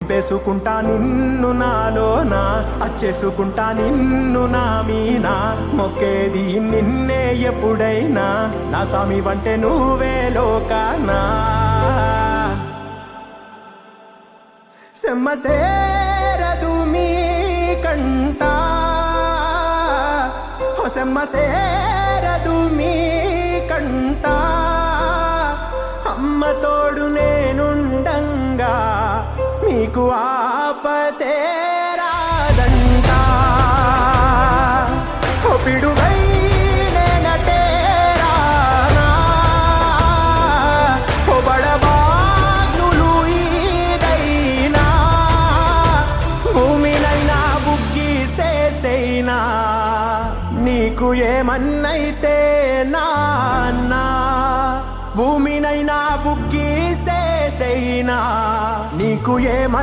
నింపేసుకుంటా నిన్ను నాలోనా, అచ్చేసుకుంటా నిన్ను నా మీనా, మొక్కేది నిన్నే ఎప్పుడైనా, నా స్వామి వంటే నువ్వే లోకానా. సెమ్మసేరదు మీ కంట, సెమ్మసేరదు మీ కంట, అమ్మ తోడు నేనుండంగా మీకు ఆపతే రాదంట. ఓ పిడుగై నేనటే రానా, ఓ బడబాగ్నులు ఈదైనా, భూమినైనా బుగ్గి సేసైనా, నీకు ఏమన్నైతే నాన్నా, భూమినైనా బుగ్గి సేసైనా, నీకు ఏమన్నా